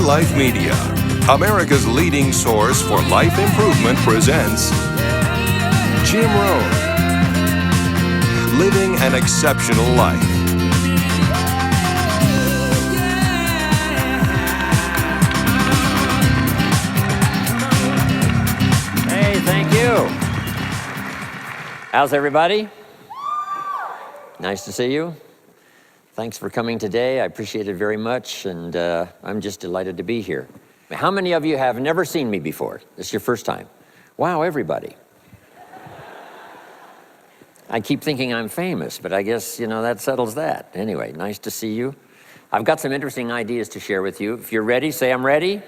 Life Media, America's leading source for life improvement, presents Jim Rohn, Living an Exceptional Life. Hey, thank you. How's everybody? Nice to see you. Thanks for coming today. I appreciate it very much, and I'm just delighted to be here. How many of you have never seen me before? This is your first time. Wow, everybody. I keep thinking I'm famous, but I guess, that settles that. Anyway, nice to see you. I've got some interesting ideas to share with you. If you're ready, say I'm ready.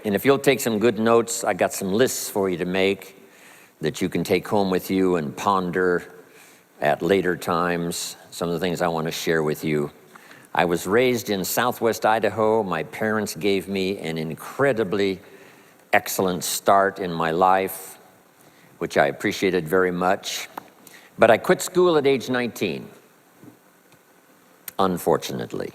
And if you'll take some good notes, I got some lists for you to make that you can take home with you and ponder at later times. Some of the things I want to share with you. I was raised in Southwest Idaho. My parents gave me an incredibly excellent start in my life, which I appreciated very much. But I quit school at age 19, unfortunately.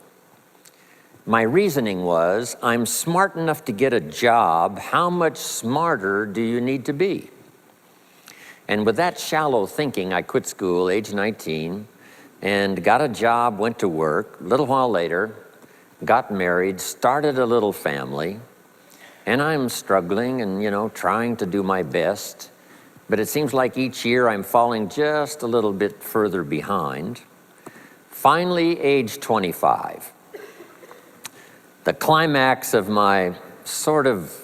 My reasoning was, I'm smart enough to get a job. How much smarter do you need to be? And with that shallow thinking, I quit school, age 19, and got a job, went to work. A little while later, got married, started a little family, and I'm struggling and, trying to do my best. But it seems like each year I'm falling just a little bit further behind. Finally, age 25. The climax of my sort of,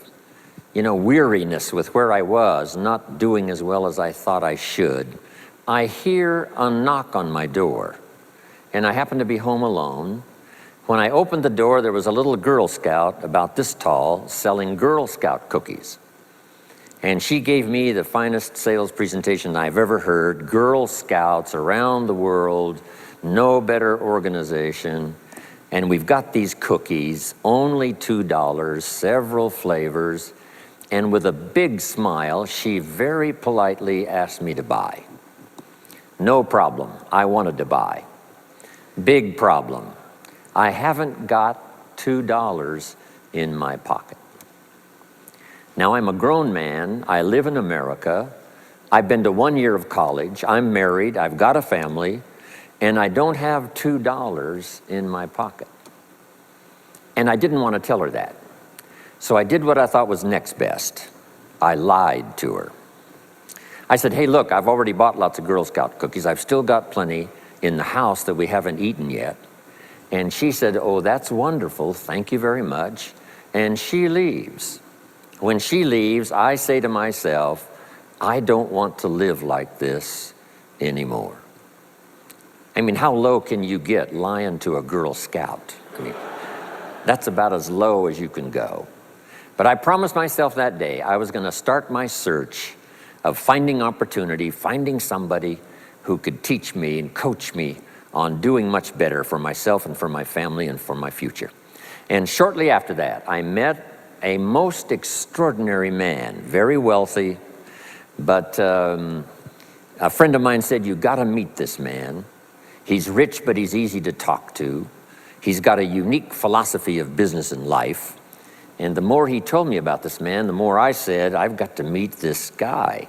weariness with where I was, not doing as well as I thought I should. I hear a knock on my door, and I happen to be home alone. When I opened the door, there was a little Girl Scout about this tall selling Girl Scout cookies. And she gave me the finest sales presentation I've ever heard. Girl Scouts around the world, no better organization. And we've got these cookies, only $2, several flavors. And with a big smile, she very politely asked me to buy. No problem, I wanted to buy. Big problem, I haven't got $2 in my pocket. Now I'm a grown man, I live in America, I've been to 1 year of college, I'm married, I've got a family, and I don't have $2 in my pocket. And I didn't want to tell her that. So I did what I thought was next best. I lied to her. I said, hey, look, I've already bought lots of Girl Scout cookies. I've still got plenty in the house that we haven't eaten yet. And she said, oh, that's wonderful. Thank you very much. And she leaves. When she leaves, I say to myself, I don't want to live like this anymore. I mean, how low can you get lying to a Girl Scout? I mean, that's about as low as you can go. But I promised myself that day I was going to start my search of finding opportunity, finding somebody who could teach me and coach me on doing much better for myself and for my family and for my future. And shortly after that, I met a most extraordinary man, very wealthy, but a friend of mine said, you got to meet this man. He's rich, but he's easy to talk to. He's got a unique philosophy of business and life. And the more he told me about this man, the more I said, I've got to meet this guy.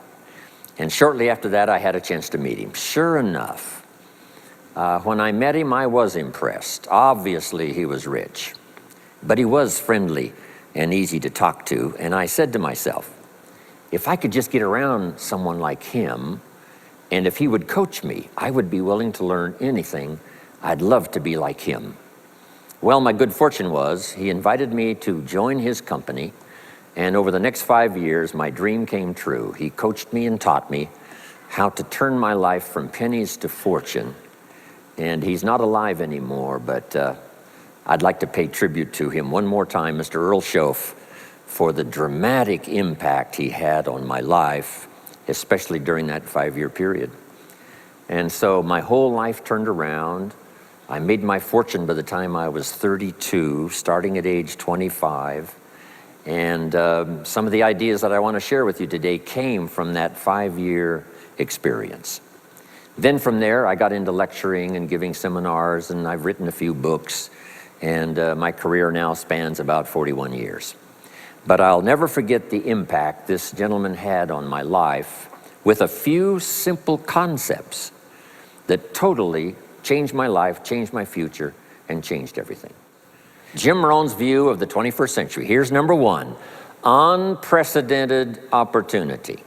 And shortly after that, I had a chance to meet him. Sure enough, when I met him, I was impressed. Obviously, he was rich, but he was friendly and easy to talk to. And I said to myself, if I could just get around someone like him, and if he would coach me, I would be willing to learn anything. I'd love to be like him. Well, my good fortune was he invited me to join his company, and over the next 5 years, my dream came true. He coached me and taught me how to turn my life from pennies to fortune. And he's not alive anymore, but I'd like to pay tribute to him one more time, Mr. Earl Schoaf, for the dramatic impact he had on my life, especially during that 5-year period. And so my whole life turned around. I made my fortune by the time I was 32, starting at age 25. And some of the ideas that I want to share with you today came from that 5-year experience. Then from there, I got into lecturing and giving seminars, and I've written a few books. and my career now spans about 41 years. But I'll never forget the impact this gentleman had on my life with a few simple concepts that totally changed my life, changed my future, and changed everything. Jim Rohn's view of the 21st century. Here's number one: unprecedented opportunity.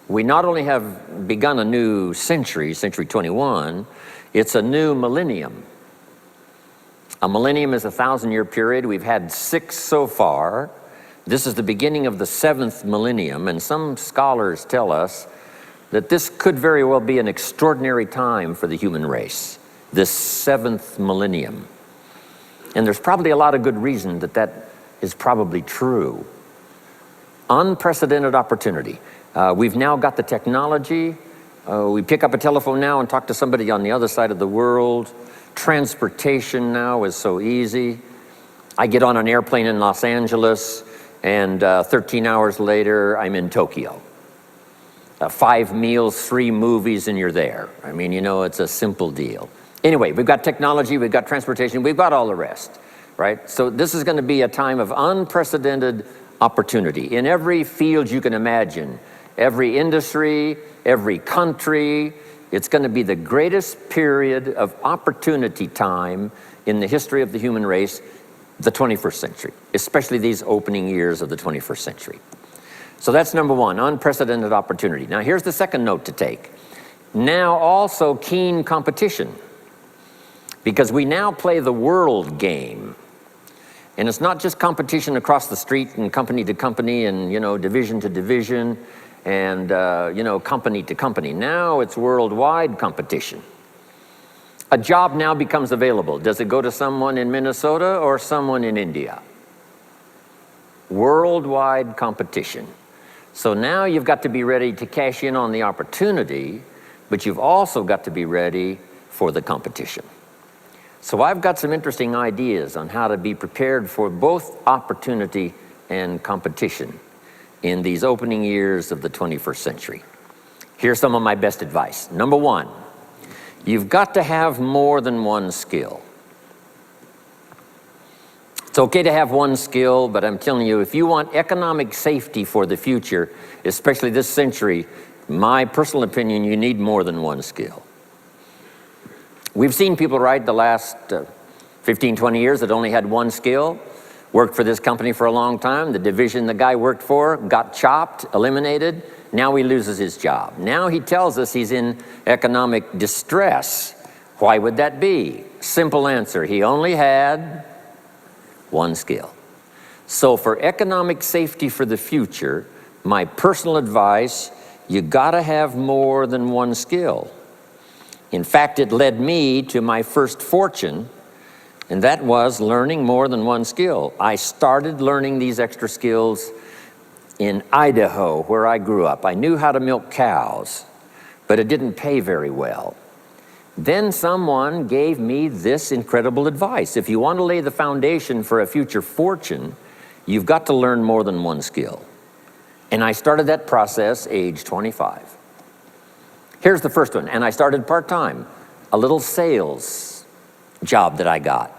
We not only have begun a new century, century 21, it's a new millennium. A millennium is a 1,000-year period. We've had 6 so far. This is the beginning of the 7th millennium, and some scholars tell us that this could very well be an extraordinary time for the human race, this 7th millennium. And there's probably a lot of good reason that that is probably true. Unprecedented opportunity. We've now got the technology. We pick up a telephone now and talk to somebody on the other side of the world. Transportation now is so easy. I get on an airplane in Los Angeles, and 13 hours later, I'm in Tokyo. 5 meals, 3 movies, and you're there. I mean, you know, it's a simple deal. Anyway, we've got technology, we've got transportation, we've got all the rest, right? So this is going to be a time of unprecedented opportunity in every field you can imagine, every industry, every country. It's going to be the greatest period of opportunity time in the history of the human race, the 21st century, especially these opening years of the 21st century. So that's number one, unprecedented opportunity. Now here's the second note to take. Now also keen competition, because we now play the world game. And it's not just competition across the street and company to company and, you know, division to division and, you know, company to company. Now it's worldwide competition. A job now becomes available. Does it go to someone in Minnesota or someone in India? Worldwide competition. So now you've got to be ready to cash in on the opportunity, but you've also got to be ready for the competition. So I've got some interesting ideas on how to be prepared for both opportunity and competition in these opening years of the 21st century. Here's some of my best advice. Number one, you've got to have more than one skill. It's okay to have one skill, but I'm telling you, if you want economic safety for the future, especially this century, my personal opinion, you need more than one skill. We've seen people, right, the last 15, 20 years that only had one skill, worked for this company for a long time. The division the guy worked for got chopped, eliminated. Now he loses his job. Now he tells us he's in economic distress. Why would that be? Simple answer, he only had one skill. So for economic safety for the future, my personal advice, you gotta have more than one skill. In fact, it led me to my first fortune, and that was learning more than one skill. I started learning these extra skills in Idaho, where I grew up. I knew how to milk cows, but it didn't pay very well. Then someone gave me this incredible advice. If you want to lay the foundation for a future fortune, you've got to learn more than one skill. And I started that process age 25. Here's the first one, and I started part-time, a little sales job that I got.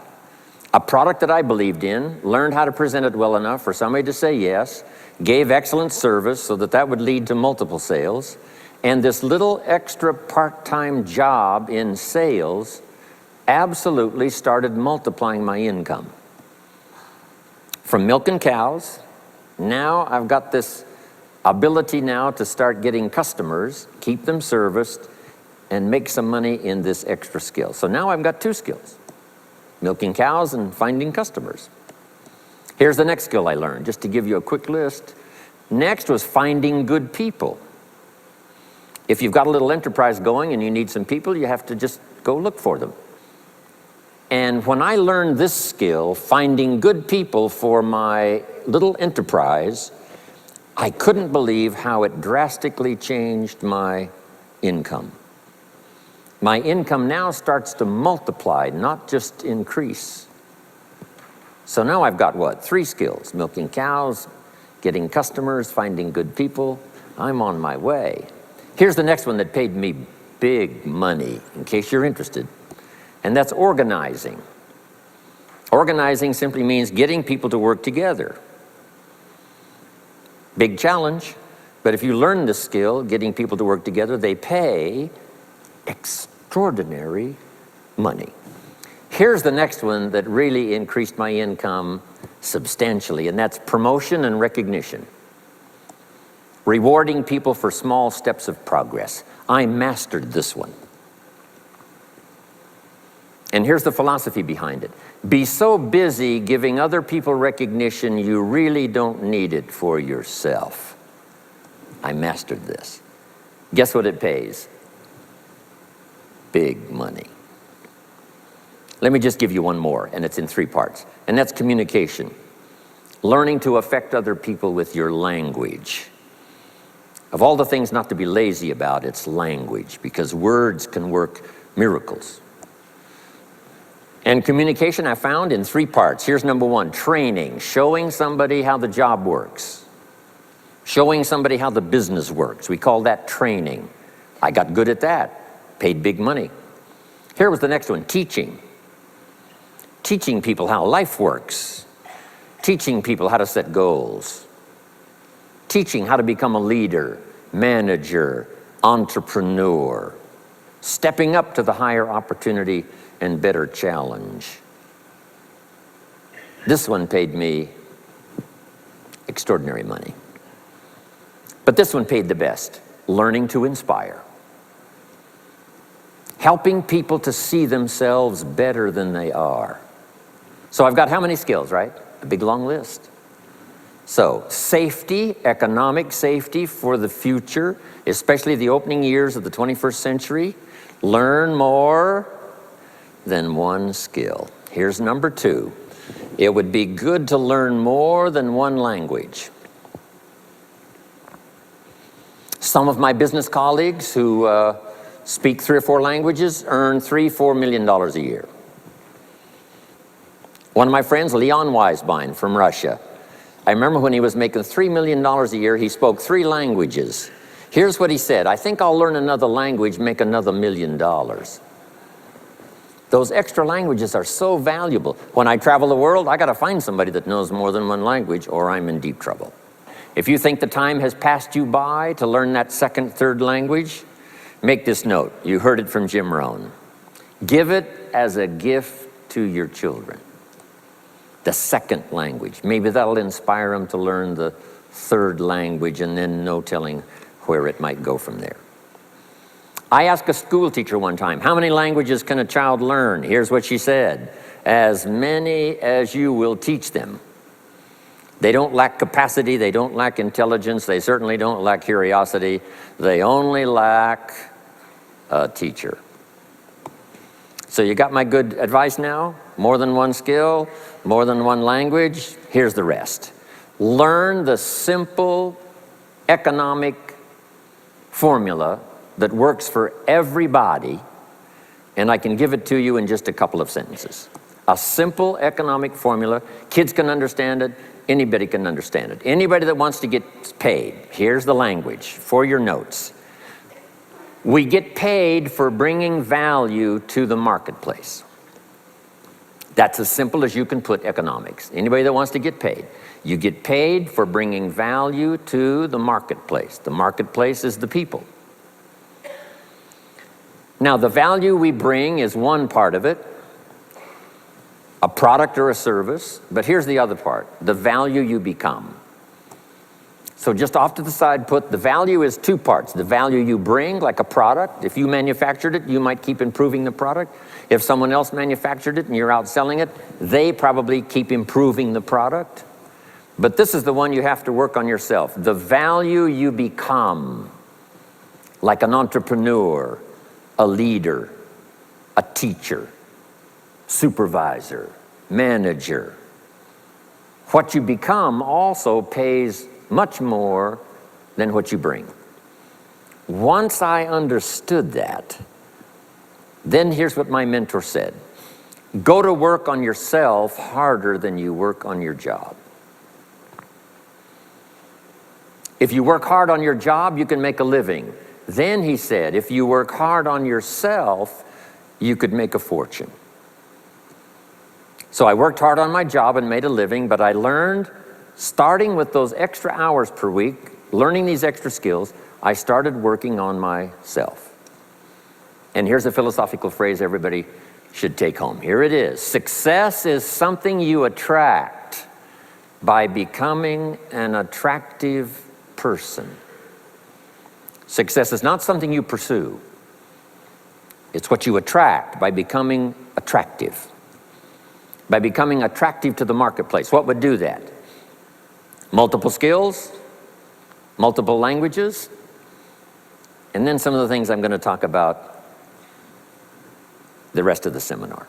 A product that I believed in, learned how to present it well enough for somebody to say yes, gave excellent service so that that would lead to multiple sales, and this little extra part-time job in sales absolutely started multiplying my income. From milking cows, now I've got this ability now to start getting customers, keep them serviced, and make some money in this extra skill. So now I've got 2 skills, milking cows and finding customers. Here's the next skill I learned, just to give you a quick list. Next was finding good people. If you've got a little enterprise going and you need some people, you have to just go look for them. And when I learned this skill, finding good people for my little enterprise, I couldn't believe how it drastically changed my income. My income now starts to multiply, not just increase. So now I've got what? 3 skills: milking cows, getting customers, finding good people. I'm on my way. Here's the next one that paid me big money, in case you're interested, and that's organizing. Organizing simply means getting people to work together. Big challenge, but if you learn this skill, getting people to work together, they pay extraordinary money. Here's the next one that really increased my income substantially, and that's promotion and recognition. Rewarding people for small steps of progress. I mastered this one. And here's the philosophy behind it. Be so busy giving other people recognition, you really don't need it for yourself. I mastered this. Guess what it pays? Big money. Let me just give you one more, and it's in 3 parts. And that's communication. Learning to affect other people with your language. Of all the things not to be lazy about, it's language, because words can work miracles. And communication I found in 3 parts. Here's number 1, training, showing somebody how the job works. Showing somebody how the business works. We call that training. I got good at that, paid big money. Here was the next one, teaching. Teaching people how life works. Teaching people how to set goals. Teaching how to become a leader, manager, entrepreneur. Stepping up to the higher opportunity and better challenge. This one paid me extraordinary money. But this one paid the best, learning to inspire. Helping people to see themselves better than they are. So I've got how many skills, right? A big long list. So safety, economic safety for the future, especially the opening years of the 21st century. Learn more than one skill. Here's number 2. It would be good to learn more than one language. Some of my business colleagues who speak 3 or 4 languages earn $3-4 million a year. One of my friends, Leon Weisbein from Russia, I remember when he was making $3 million a year, he spoke 3 languages. Here's what he said, I think I'll learn another language, make another $1 million. Those extra languages are so valuable. When I travel the world, I got to find somebody that knows more than one language or I'm in deep trouble. If you think the time has passed you by to learn that 2nd, 3rd language, make this note. You heard it from Jim Rohn. Give it as a gift to your children. The 2nd language. Maybe that'll inspire them to learn the 3rd language, and then no telling where it might go from there. I asked a school teacher one time, how many languages can a child learn? Here's what she said, as many as you will teach them. They don't lack capacity, they don't lack intelligence, they certainly don't lack curiosity, they only lack a teacher. So you got my good advice now? More than one skill, more than one language, here's the rest. Learn the simple economic formula that works for everybody, and I can give it to you in just a couple of sentences. A simple economic formula, kids can understand it, anybody can understand it. Anybody that wants to get paid, here's the language for your notes. We get paid for bringing value to the marketplace. That's as simple as you can put economics. Anybody that wants to get paid. You get paid for bringing value to the marketplace. The marketplace is the people. Now, the value we bring is one part of it, a product or a service, but here's the other part, the value you become. So just off to the side, put the value is 2 parts. The value you bring, like a product. If you manufactured it, you might keep improving the product. If someone else manufactured it and you're out selling it, they probably keep improving the product. But this is the one you have to work on yourself. The value you become, like an entrepreneur, a leader, a teacher, supervisor, manager. What you become also pays much more than what you bring. Once I understood that, then here's what my mentor said. Go to work on yourself harder than you work on your job. If you work hard on your job, you can make a living. Then he said, if you work hard on yourself, you could make a fortune. So I worked hard on my job and made a living, but I learned, starting with those extra hours per week, learning these extra skills, I started working on myself. And here's a philosophical phrase everybody should take home. Here it is. Success is something you attract by becoming an attractive person. Success is not something you pursue. It's what you attract by becoming attractive. By becoming attractive to the marketplace. What would do that? Multiple skills, multiple languages, and then some of the things I'm going to talk about the rest of the seminar.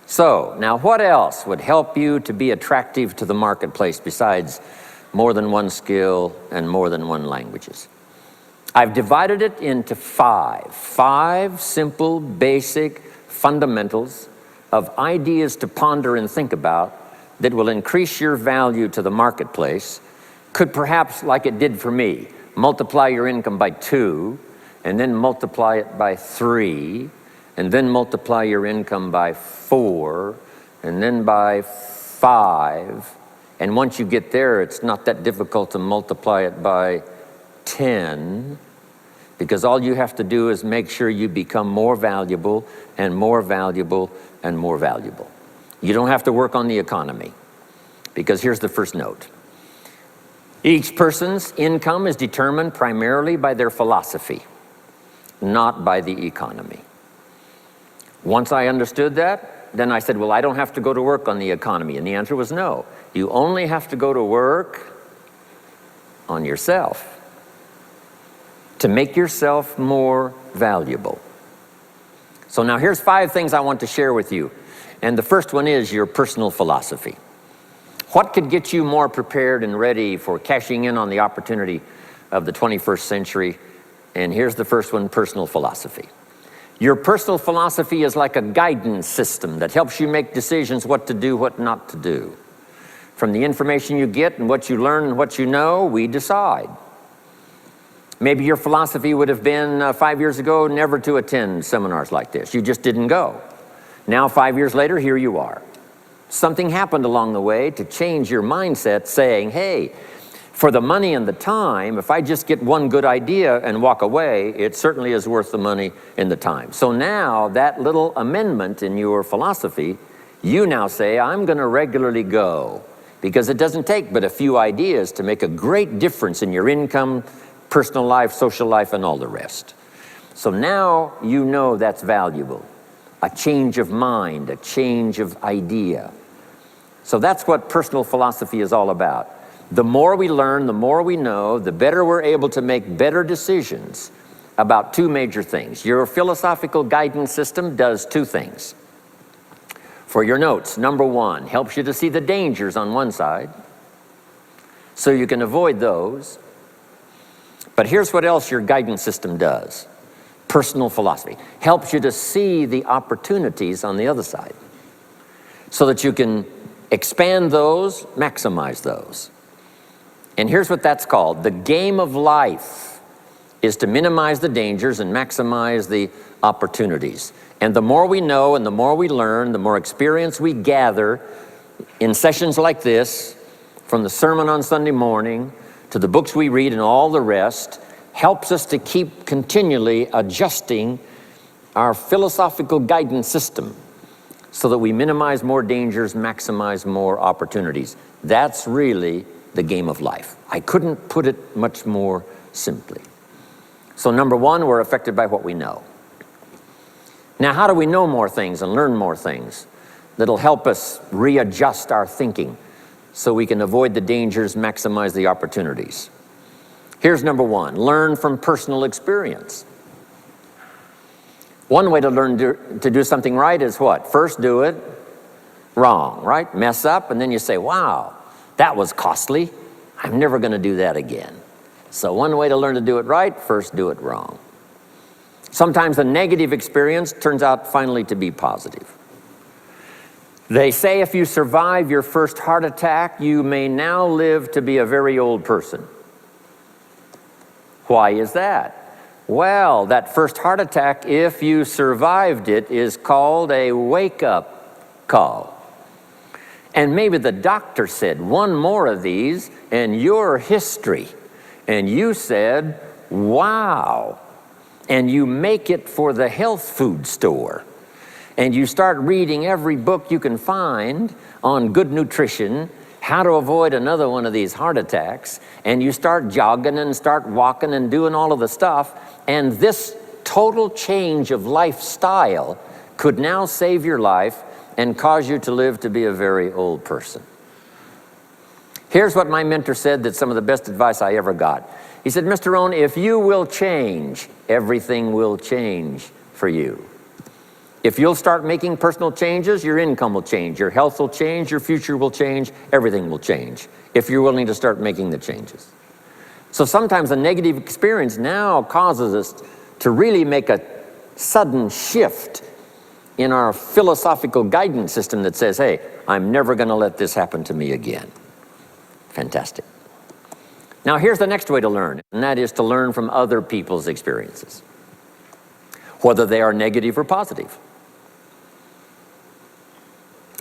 So, now what else would help you to be attractive to the marketplace besides more than one skill and more than one languages? I've divided it into five simple, basic fundamentals of ideas to ponder and think about that will increase your value to the marketplace. Could perhaps, like it did for me, multiply your income by 2, and then multiply it by 3, and then multiply your income by 4, and then by 5. And once you get there, it's not that difficult to multiply it by 10, because all you have to do is make sure you become more valuable and more valuable and more valuable. You don't have to work on the economy, because here's the first note. Each person's income is determined primarily by their philosophy, not by the economy. Once I understood that, then I said, well, I don't have to go to work on the economy. And the answer was no. You only have to go to work on yourself to make yourself more valuable. So now here's 5 things I want to share with you. And the first one is your personal philosophy. What could get you more prepared and ready for cashing in on the opportunity of the 21st century? And here's the first one, personal philosophy. Your personal philosophy is like a guidance system that helps you make decisions what to do, what not to do. From the information you get and what you learn and what you know, we decide. Maybe your philosophy would have been 5 years ago never to attend seminars like this. You just didn't go. Now 5 years later, here you are. Something happened along the way to change your mindset, saying, hey, for the money and the time, if I just get one good idea and walk away, it certainly is worth the money and the time. So now that little amendment in your philosophy, you now say, I'm going to regularly go, because it doesn't take but a few ideas to make a great difference in your income, personal life, social life, and all the rest. So now you know that's valuable. A change of mind, a change of idea. So that's what personal philosophy is all about. The more we learn, the more we know, the better we're able to make better decisions about 2 major things. Your philosophical guidance system does 2 things. For your notes, number 1, helps you to see the dangers on one side so you can avoid those. But here's what else your guidance system does. Personal philosophy helps you to see the opportunities on the other side so that you can expand those, maximize those. And here's what that's called. The game of life is to minimize the dangers and maximize the opportunities. And the more we know and the more we learn, the more experience we gather in sessions like this, from the sermon on Sunday morning to the books we read and all the rest, helps us to keep continually adjusting our philosophical guidance system so that we minimize more dangers, maximize more opportunities. That's really the game of life. I couldn't put it much more simply. So number 1, we're affected by what we know. Now, how do we know more things and learn more things that'll help us readjust our thinking so we can avoid the dangers, maximize the opportunities? Here's number 1, learn from personal experience. One way to learn to do something right is what? First do it wrong, right? Mess up, and then you say, wow, that was costly. I'm never going to do that again. So one way to learn to do it right, first do it wrong. Sometimes a negative experience turns out finally to be positive. They say if you survive your first heart attack, you may now live to be a very old person. Why is that? Well, that first heart attack, if you survived it, is called a wake-up call. And maybe the doctor said, one more of these and you're history. And you said, wow. And you make it for the health food store. And you start reading every book you can find on good nutrition, how to avoid another one of these heart attacks. And you start jogging and start walking and doing all of the stuff. And this total change of lifestyle could now save your life and cause you to live to be a very old person. Here's what my mentor said, that's some of the best advice I ever got. He said, Mr. Rohn, if you will change, everything will change for you. If you'll start making personal changes, your income will change, your health will change, your future will change, everything will change, if you're willing to start making the changes. So sometimes a negative experience now causes us to really make a sudden shift in our philosophical guidance system that says, hey, I'm never going to let this happen to me again. Fantastic. Now here's the next way to learn, and that is to learn from other people's experiences, whether they are negative or positive.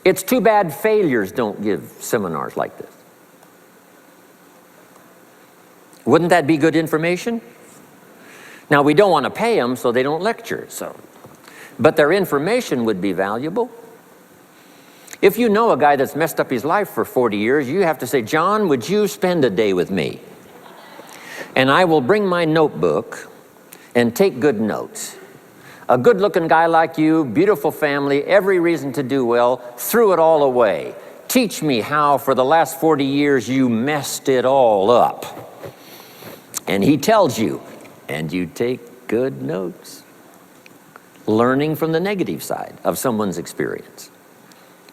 It's too bad failures don't give seminars like this. Wouldn't that be good information? Now we don't want to pay them, so they don't lecture, but their information would be valuable. If you know a guy that's messed up his life for 40 years, you have to say, John, would you spend a day with me? And I will bring my notebook and take good notes. A good-looking guy like you, beautiful family, every reason to do well, threw it all away. Teach me how for the last 40 years you messed it all up. And he tells you, and you take good notes. Learning from the negative side of someone's experience.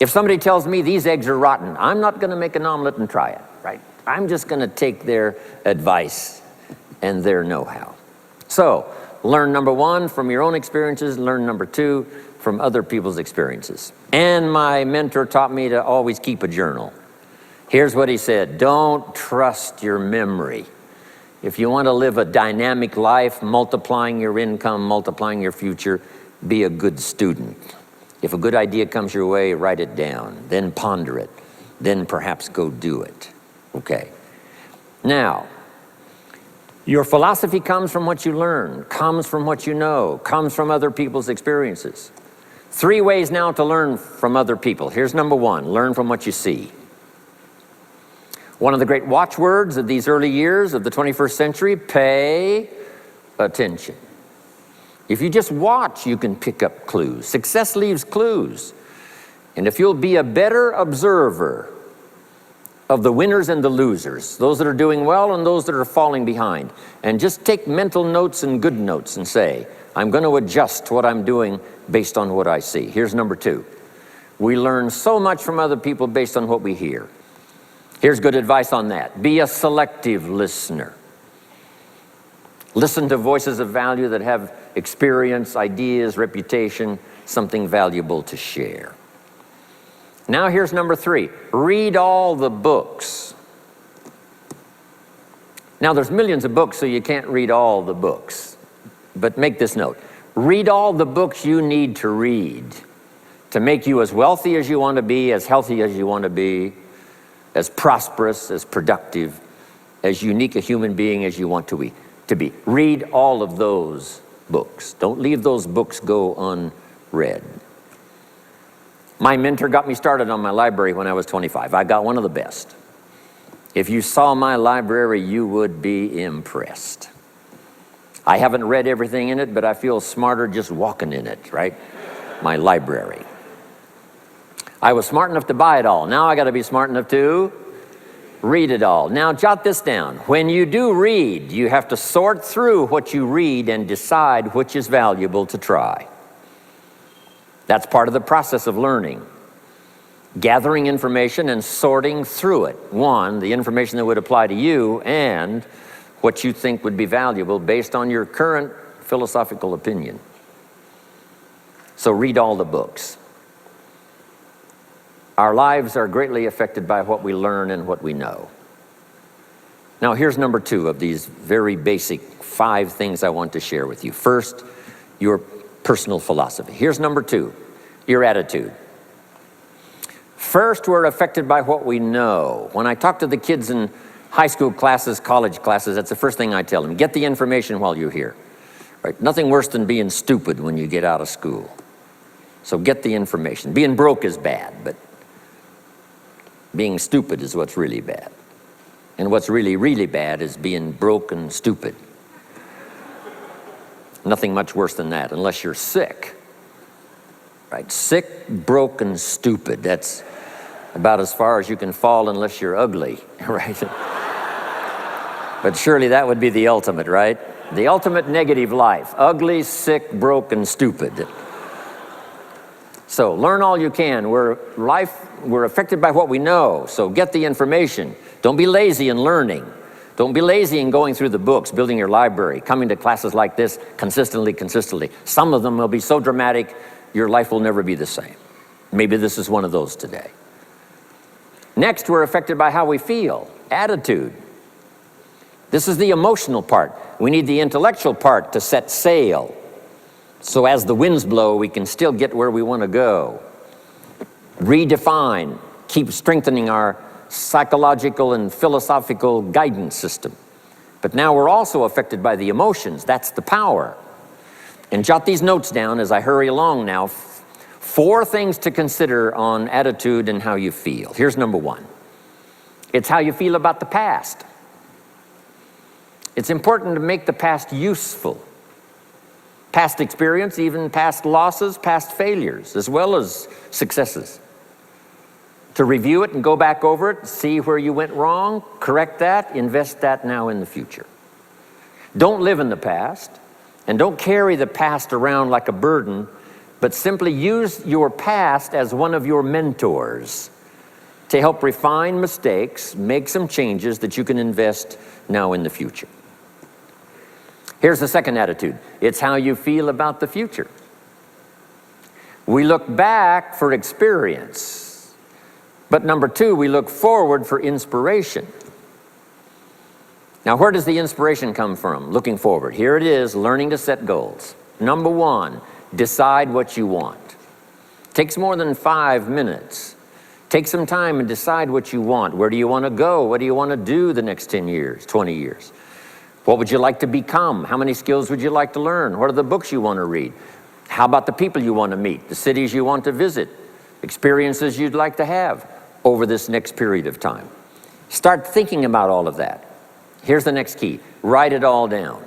If somebody tells me these eggs are rotten, I'm not going to make an omelet and try it, right? I'm just going to take their advice and their know-how. So, learn number one from your own experiences, learn number two from other people's experiences. And my mentor taught me to always keep a journal. Here's what he said, don't trust your memory. If you want to live a dynamic life, multiplying your income, multiplying your future, be a good student. If a good idea comes your way, write it down, then ponder it, then perhaps go do it. Okay. Now, your philosophy comes from what you learn, comes from what you know, comes from other people's experiences. 3 ways now to learn from other people. Here's number one, learn from what you see. One of the great watchwords of these early years of the 21st century, pay attention. If you just watch, you can pick up clues. Success leaves clues. And if you'll be a better observer of the winners and the losers, those that are doing well and those that are falling behind, and just take mental notes and good notes and say, I'm going to adjust what I'm doing based on what I see. Here's number 2. We learn so much from other people based on what we hear. Here's good advice on that. Be a selective listener. Listen to voices of value that have experience, ideas, reputation, something valuable to share. Now here's number 3. Read all the books. Now there's millions of books, so you can't read all the books. But make this note. Read all the books you need to read to make you as wealthy as you want to be, as healthy as you want to be, as prosperous, as productive, as unique a human being as you want to be. Read all of those books. Don't leave those books go unread. My mentor got me started on my library when I was 25. I got one of the best. If you saw my library, you would be impressed. I haven't read everything in it, but I feel smarter just walking in it, right? My library. I was smart enough to buy it all. Now I got to be smart enough to read it all. Now jot this down. When you do read, you have to sort through what you read and decide which is valuable to try. That's part of the process of learning. Gathering information and sorting through it. One, the information that would apply to you, and what you think would be valuable based on your current philosophical opinion. So read all the books. Our lives are greatly affected by what we learn and what we know. Now here's number 2 of these very basic 5 things I want to share with you. First, your personal philosophy. Here's number 2, your attitude. First, we're affected by what we know. When I talk to the kids in high school classes, college classes, that's the first thing I tell them. Get the information while you're here. Right? Nothing worse than being stupid when you get out of school. So get the information. Being broke is bad, but being stupid is what's really bad. And what's really, really bad is being broke and stupid. Nothing much worse than that, unless you're sick. Right? Sick, broke, and stupid. That's about as far as you can fall unless you're ugly, right? But surely that would be the ultimate, right? The ultimate negative life. Ugly, sick, broke, and stupid. So learn all you can. We're affected by what we know, so get the information. Don't be lazy in learning. Don't be lazy in going through the books, building your library, coming to classes like this consistently. Some of them will be so dramatic, your life will never be the same. Maybe this is one of those today. Next, we're affected by how we feel, attitude. This is the emotional part. We need the intellectual part to set sail. So as the winds blow, we can still get where we want to go. Redefine, keep strengthening our psychological and philosophical guidance system. But now we're also affected by the emotions. That's the power. And jot these notes down as I hurry along now. 4 things to consider on attitude and how you feel. Here's number 1. It's how you feel about the past. It's important to make the past useful. Past experience, even past losses, past failures, as well as successes. To review it and go back over it, see where you went wrong, correct that, invest that now in the future. Don't live in the past, and don't carry the past around like a burden, but simply use your past as one of your mentors to help refine mistakes, make some changes that you can invest now in the future. Here's the second attitude. It's how you feel about the future. We look back for experience, but number 2, we look forward for inspiration. Now, where does the inspiration come from? Looking forward. Here it is, learning to set goals. Number 1, decide what you want. Takes more than 5 minutes. Take some time and decide what you want. Where do you want to go? What do you want to do the next 10 years, 20 years? What would you like to become? How many skills would you like to learn? What are the books you want to read? How about the people you want to meet? The cities you want to visit? Experiences you'd like to have over this next period of time? Start thinking about all of that. Here's the next key. Write it all down.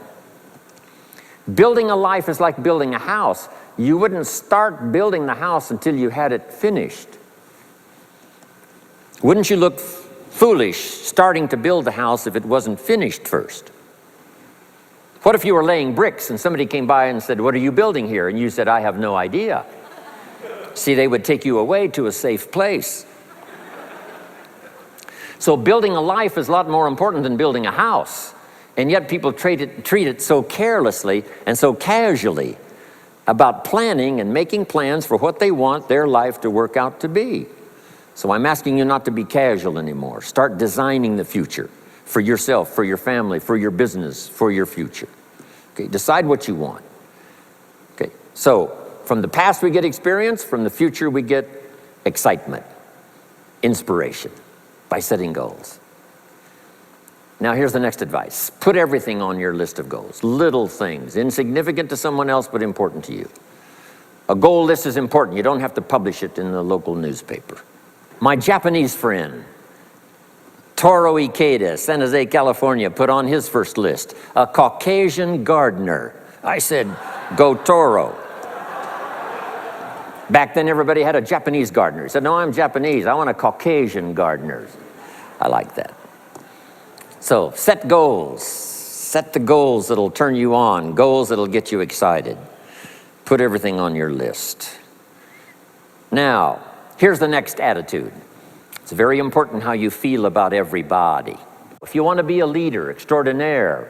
Building a life is like building a house. You wouldn't start building the house until you had it finished. Wouldn't you look foolish starting to build the house if it wasn't finished first? What if you were laying bricks and somebody came by and said, "What are you building here?" And you said, "I have no idea." See, they would take you away to a safe place. So building a life is a lot more important than building a house. And yet people treat it so carelessly and so casually about planning and making plans for what they want their life to work out to be. So I'm asking you not to be casual anymore. Start designing the future for yourself, for your family, for your business, for your future. Okay, decide what you want. Okay, so from the past we get experience, from the future we get excitement, inspiration by setting goals. Now here's the next advice. Put everything on your list of goals. Little things, insignificant to someone else but important to you. A goal list is important. You don't have to publish it in the local newspaper. My Japanese friend, Toro Ikeda, San Jose, California, put on his first list, a Caucasian gardener. I said, go Toro. Back then everybody had a Japanese gardener. He said, no, I'm Japanese. I want a Caucasian gardener. I like that. So set goals. Set the goals that'll turn you on, goals that'll get you excited. Put everything on your list. Now, here's the next attitude. It's very important how you feel about everybody. If you want to be a leader extraordinaire,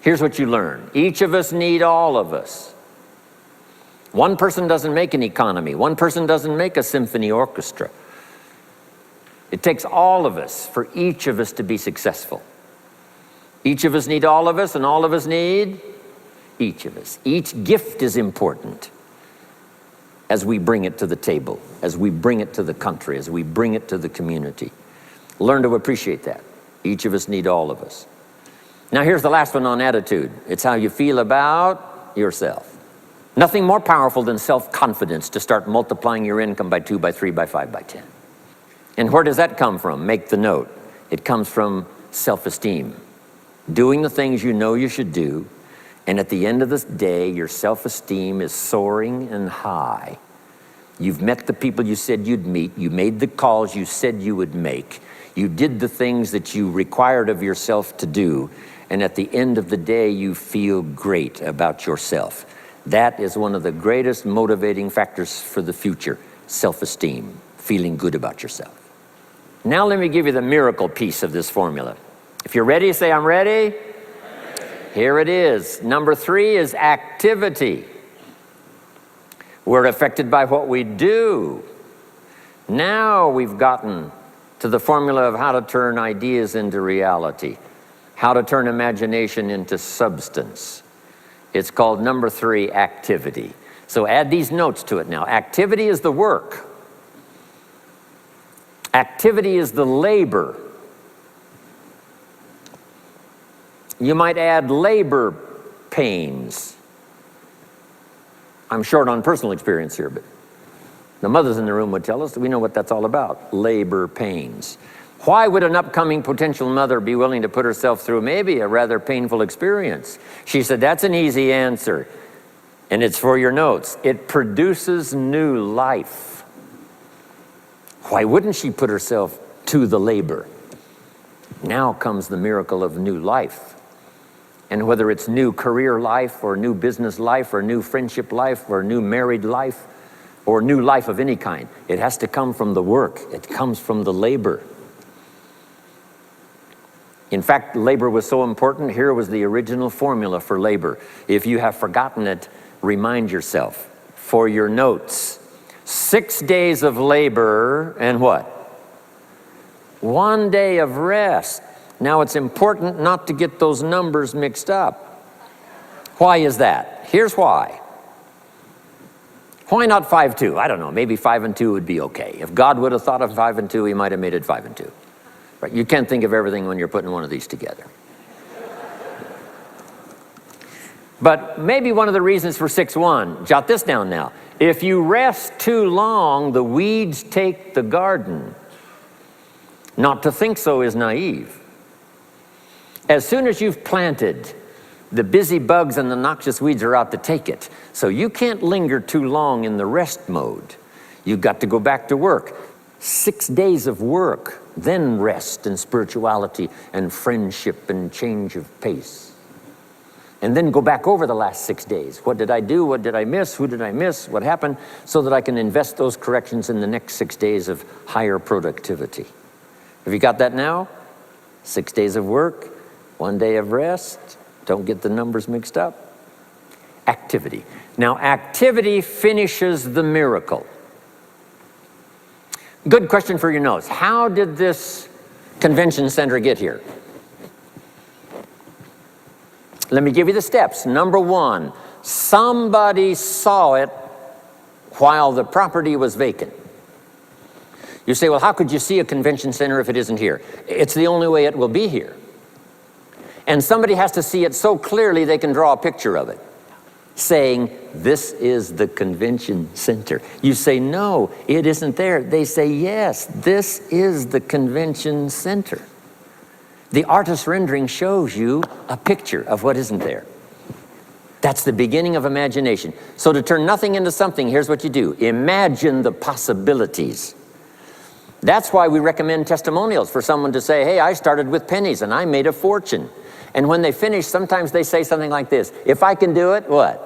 here's what you learn. Each of us need all of us. One person doesn't make an economy. One person doesn't make a symphony orchestra. It takes all of us for each of us to be successful. Each of us need all of us, and all of us need each of us. Each gift is important. as we bring it to the table, as we bring it to the country, as we bring it to the community. Learn to appreciate that. Each of us need all of us. Now here's the last one on attitude. It's how you feel about yourself. Nothing more powerful than self-confidence to start multiplying your income by 2, by 3, by 5, by 10. And where does that come from? Make the note. It comes from self-esteem. Doing the things you know you should do, and at the end of the day, your self-esteem is soaring and high. You've met the people you said you'd meet. You made the calls you said you would make. You did the things that you required of yourself to do. And at the end of the day, you feel great about yourself. That is one of the greatest motivating factors for the future, self-esteem, feeling good about yourself. Now let me give you the miracle piece of this formula. If you're ready, say, I'm ready. Here it is. Number 3 is activity. We're affected by what we do. Now we've gotten to the formula of how to turn ideas into reality, how to turn imagination into substance. It's called number 3, activity. So add these notes to it now. Activity is the work. Activity is the labor. You might add labor pains. I'm short on personal experience here, but the mothers in the room would tell us that we know what that's all about, labor pains. Why would an upcoming potential mother be willing to put herself through maybe a rather painful experience? She said, that's an easy answer, and it's for your notes. It produces new life. Why wouldn't she put herself to the labor? Now comes the miracle of new life. And whether it's new career life or new business life or new friendship life or new married life or new life of any kind, it has to come from the work. It comes from the labor. In fact, labor was so important. Here was the original formula for labor. If you have forgotten it, remind yourself. For your notes, 6 days of labor and what? 1 day of rest. Now it's important not to get those numbers mixed up. Why is that? Here's why. Why not 5-2? I don't know, maybe 5 and 2 would be okay. If God would have thought of 5 and 2, he might have made it 5 and 2. Right? You can't think of everything when you're putting one of these together. But maybe one of the reasons for 6-1, jot this down now. If you rest too long, the weeds take the garden. Not to think so is naive. As soon as you've planted, the busy bugs and the noxious weeds are out to take it. So you can't linger too long in the rest mode. You've got to go back to work. 6 days of work, then rest and spirituality and friendship and change of pace. And then go back over the last 6 days. What did I do? What did I miss? Who did I miss? What happened? So that I can invest those corrections in the next 6 days of higher productivity. Have you got that now? 6 days of work, 1 day of rest. Don't get the numbers mixed up. Activity. Now, activity finishes the miracle. Good question for your notes. How did this convention center get here? Let me give you the steps. Number 1, somebody saw it while the property was vacant. You say, well, how could you see a convention center if it isn't here? It's the only way it will be here. And somebody has to see it so clearly they can draw a picture of it, saying, this is the convention center. You say, no, it isn't there. They say, yes, this is the convention center. The artist's rendering shows you a picture of what isn't there. That's the beginning of imagination. So to turn nothing into something, here's what you do. Imagine the possibilities. That's why we recommend testimonials for someone to say, hey, I started with pennies and I made a fortune. And when they finish, sometimes they say something like this, if I can do it, what?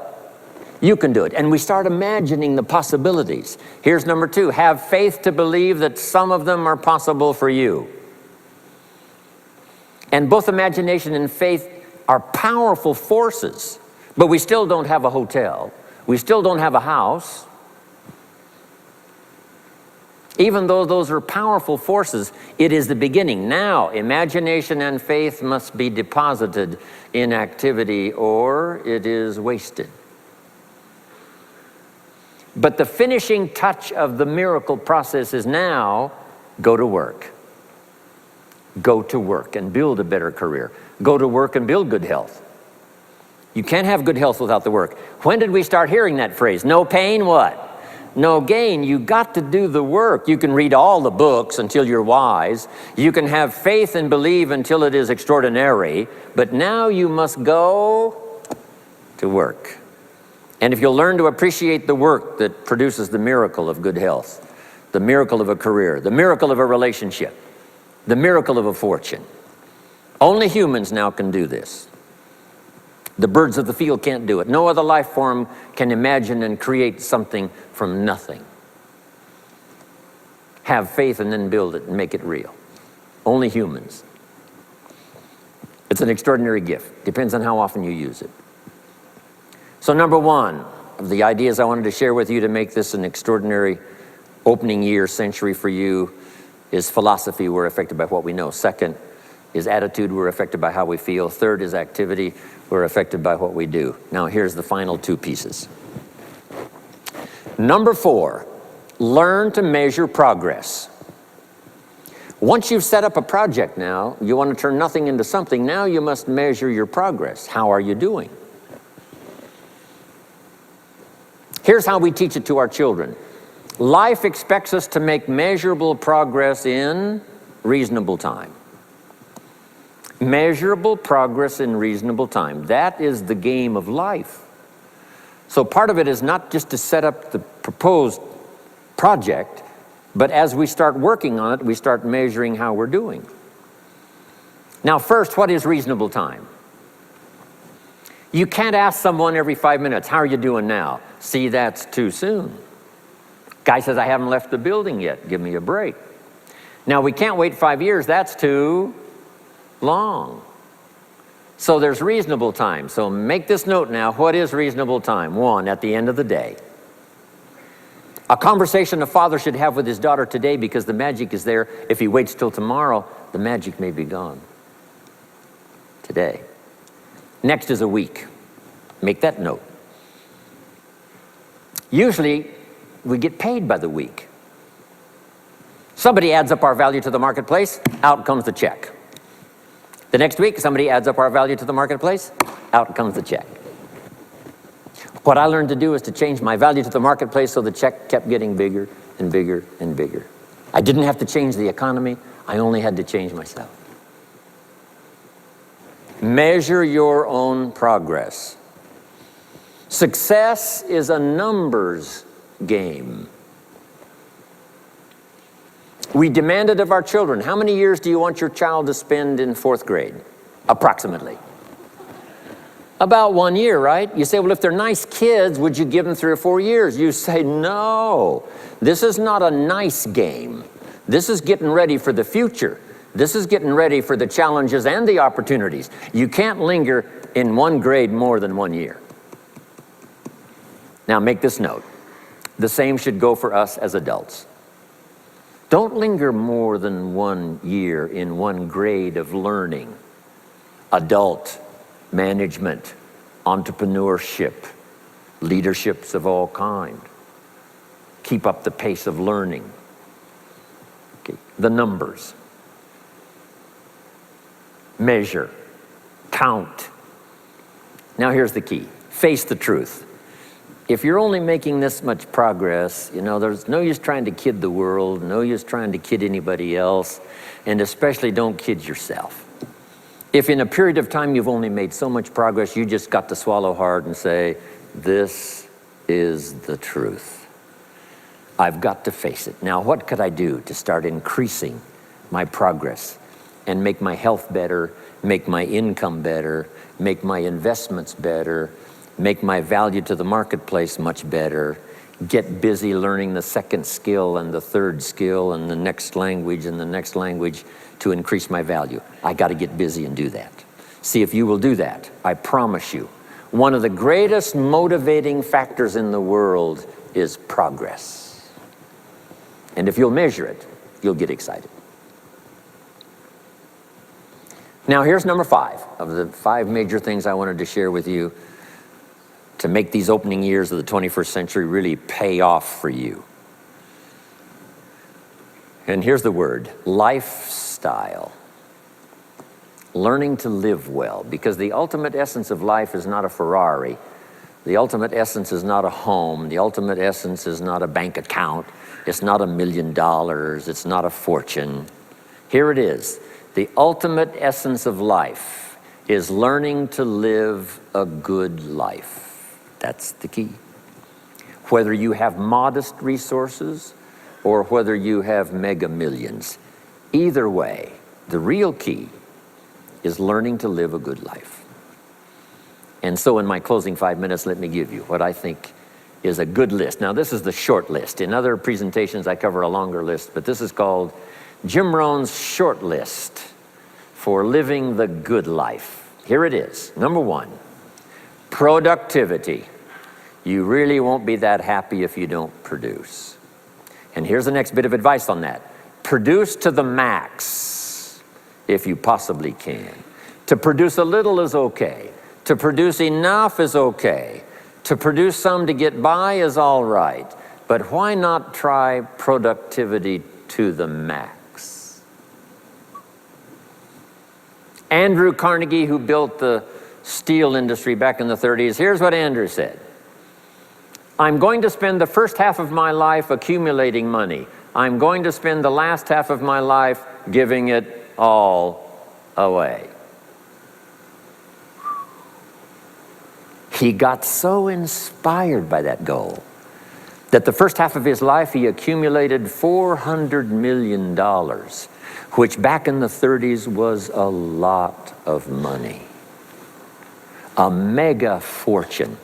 You can do it. And we start imagining the possibilities. Here's number 2, have faith to believe that some of them are possible for you. And both imagination and faith are powerful forces, but we still don't have a hotel. We still don't have a house. Even though those are powerful forces, it is the beginning. Now, imagination and faith must be deposited in activity or it is wasted. But the finishing touch of the miracle process is now go to work. Go to work and build a better career. Go to work and build good health. You can't have good health without the work. When did we start hearing that phrase? No pain, what? No gain. You got to do the work. You can read all the books until you're wise. You can have faith and believe until it is extraordinary. But now you must go to work. And if you'll learn to appreciate the work that produces the miracle of good health, the miracle of a career, the miracle of a relationship, the miracle of a fortune. Only humans now can do this. The birds of the field can't do it. No other life form can imagine and create something from nothing. Have faith and then build it and make it real. Only humans. It's an extraordinary gift. Depends on how often you use it. So number one of the ideas I wanted to share with you to make this an extraordinary opening year century for you is philosophy. We're affected by what we know. Second is attitude. We're affected by how we feel. Third is activity. We're affected by what we do. Now here's the final two pieces. Number four, learn to measure progress. Once you've set up a project now, you want to turn nothing into something, now you must measure your progress. How are you doing? Here's how we teach it to our children. Life expects us to make measurable progress in reasonable time. Measurable progress in reasonable time. That is the game of life. So part of it is not just to set up the proposed project, but as we start working on it, we start measuring how we're doing. Now first, what is reasonable time? You can't ask someone every 5 minutes, how are you doing now? See, that's too soon. Guy says, I haven't left the building yet. Give me a break. Now, we can't wait 5 years. That's too long. So there's reasonable time. So make this note now. What is reasonable time? One, at the end of the day. A conversation a father should have with his daughter today, because the magic is there. If he waits till tomorrow, the magic may be gone today. Next is a week. Make that note. Usually, we get paid by the week. Somebody adds up our value to the marketplace, out comes the check. The next week, somebody adds up our value to the marketplace, out comes the check. What I learned to do is to change my value to the marketplace so the check kept getting bigger and bigger and bigger. I didn't have to change the economy, I only had to change myself. Measure your own progress. Success is a numbers game. We demand it of our children. How many years do you want your child to spend in 4th grade? Approximately. About 1 year, right? You say, well, if they're nice kids, would you give them 3 or 4 years? You say, no. This is not a nice game. This is getting ready for the future. This is getting ready for the challenges and the opportunities. You can't linger in 1 grade more than 1 year. Now make this note. The same should go for us as adults. Don't linger more than 1 year in 1 grade of learning. Adult, management, entrepreneurship, leaderships of all kind. Keep up the pace of learning. Okay. The numbers. Measure. Count. Now here's the key. Face the truth. If you're only making this much progress, you know, there's no use trying to kid the world, no use trying to kid anybody else, and especially don't kid yourself. If in a period of time you've only made so much progress, you just got to swallow hard and say, this is the truth. I've got to face it. Now, what could I do to start increasing my progress and make my health better, make my income better, make my investments better, make my value to the marketplace much better, get busy learning the second skill and the third skill and the next language and the next language to increase my value. I got to get busy and do that. See if you will do that. I promise you, one of the greatest motivating factors in the world is progress. And if you'll measure it, you'll get excited. Now here's number 5 of the 5 major things I wanted to share with you to make these opening years of the 21st century really pay off for you. And here's the word, lifestyle. Learning to live well, because the ultimate essence of life is not a Ferrari. The ultimate essence is not a home. The ultimate essence is not a bank account. It's not $1 million. It's not a fortune. Here it is. The ultimate essence of life is learning to live a good life. That's the key. Whether you have modest resources or whether you have mega millions, either way, the real key is learning to live a good life. And so in my closing 5 minutes, let me give you what I think is a good list. Now, this is the short list. In other presentations, I cover a longer list, but this is called Jim Rohn's short list for living the good life. Here it is. Number 1, productivity. You really won't be that happy if you don't produce. And here's the next bit of advice on that. Produce to the max if you possibly can. To produce a little is okay. To produce enough is okay. To produce some to get by is all right. But why not try productivity to the max? Andrew Carnegie, who built the steel industry back in the 30s, here's what Andrew said. I'm going to spend the first half of my life accumulating money. I'm going to spend the last half of my life giving it all away. He got so inspired by that goal that the first half of his life he accumulated $400 million, which back in the 30s was a lot of money. A mega fortune.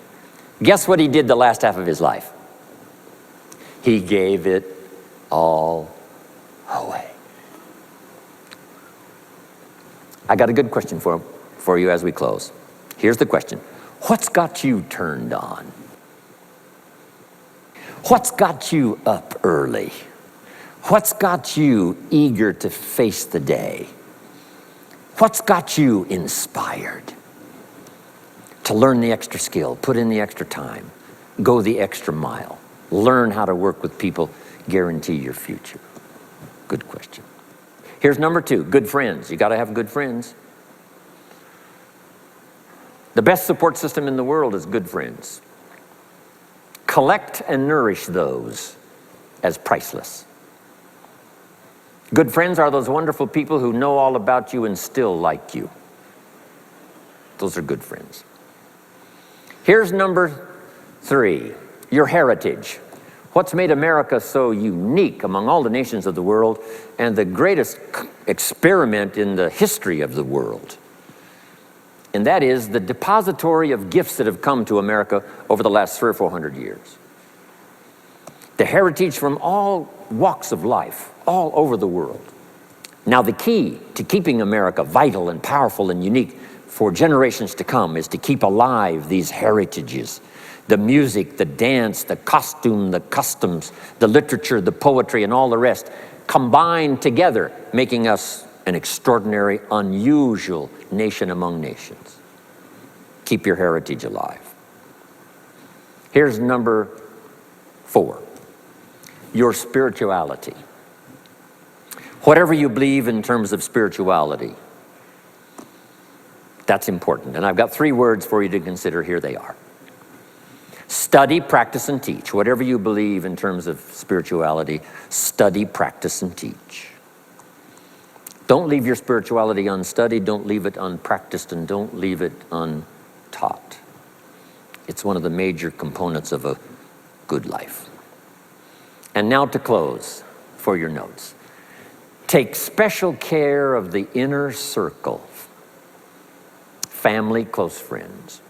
Guess what he did the last half of his life? He gave it all away. I got a good question for you as we close. Here's the question. What's got you turned on? What's got you up early? What's got you eager to face the day? What's got you inspired to learn the extra skill, put in the extra time, go the extra mile, learn how to work with people, guarantee your future? Good question. Here's number 2, good friends. You got to have good friends. The best support system in the world is good friends. Collect and nourish those as priceless. Good friends are those wonderful people who know all about you and still like you. Those are good friends. Here's number 3, your heritage. What's made America so unique among all the nations of the world and the greatest experiment in the history of the world? And that is the depository of gifts that have come to America over the last 300 or 400 years. The heritage from all walks of life, all over the world. Now, the key to keeping America vital and powerful and unique for generations to come is to keep alive these heritages. The music, the dance, the costume, the customs, the literature, the poetry, and all the rest combined together, making us an extraordinary, unusual nation among nations. Keep your heritage alive. Here's number 4, your spirituality. Whatever you believe in terms of spirituality, that's important. And I've got 3 words for you to consider. Here they are. Study, practice, and teach. Whatever you believe in terms of spirituality, study, practice, and teach. Don't leave your spirituality unstudied, don't leave it unpracticed, and don't leave it untaught. It's one of the major components of a good life. And now to close for your notes. Take special care of the inner circle. Family, close friends.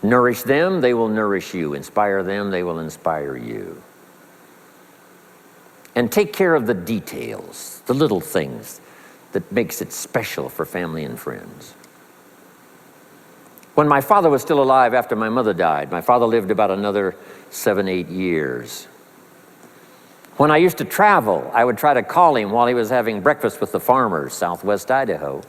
Nourish them, they will nourish you. Inspire them, they will inspire you. And take care of the details, the little things that makes it special for family and friends. When my father was still alive after my mother died, my father lived about another 7, 8 years. When I used to travel, I would try to call him while he was having breakfast with the farmers, southwest Idaho.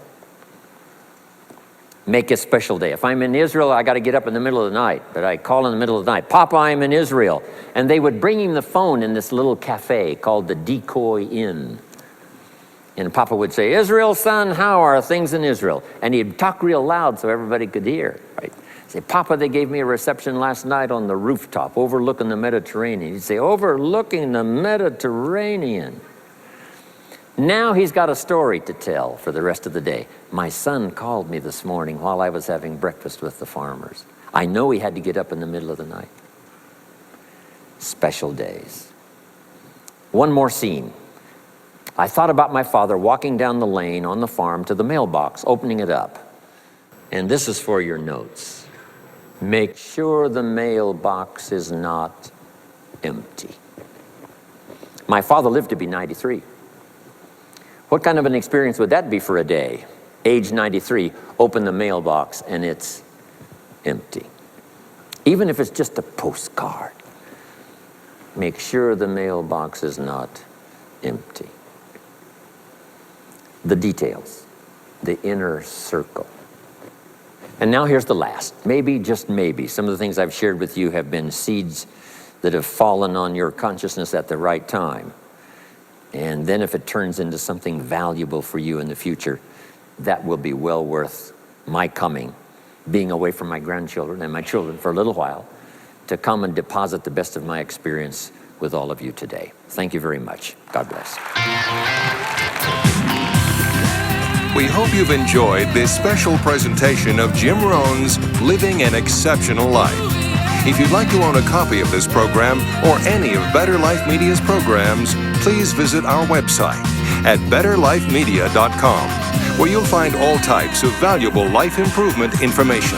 make a special day. If I'm in Israel, I got to get up in the middle of the night, but I call in the middle of the night, Papa, I'm in Israel. And they would bring him the phone in this little cafe called the Decoy Inn. And Papa would say, Israel, son, how are things in Israel? And he'd talk real loud so everybody could hear, right? Say, Papa, they gave me a reception last night on the rooftop overlooking the Mediterranean. He'd say, overlooking the Mediterranean. Now he's got a story to tell for the rest of the day. My son called me this morning while I was having breakfast with the farmers. I know he had to get up in the middle of the night. Special days. One more scene. I thought about my father walking down the lane on the farm to the mailbox, opening it up. And this is for your notes. Make sure the mailbox is not empty. My father lived to be 93. What kind of an experience would that be for a day? Age 93, open the mailbox and it's empty. Even if it's just a postcard, make sure the mailbox is not empty. The details, the inner circle. And now here's the last. Maybe, just maybe, some of the things I've shared with you have been seeds that have fallen on your consciousness at the right time. And then if it turns into something valuable for you in the future, that will be well worth my coming, being away from my grandchildren and my children for a little while, to come and deposit the best of my experience with all of you today. Thank you very much. God bless. We hope you've enjoyed this special presentation of Jim Rohn's Living an Exceptional Life. If you'd like to own a copy of this program or any of Better Life Media's programs, please visit our website at betterlifemedia.com, where you'll find all types of valuable life improvement information.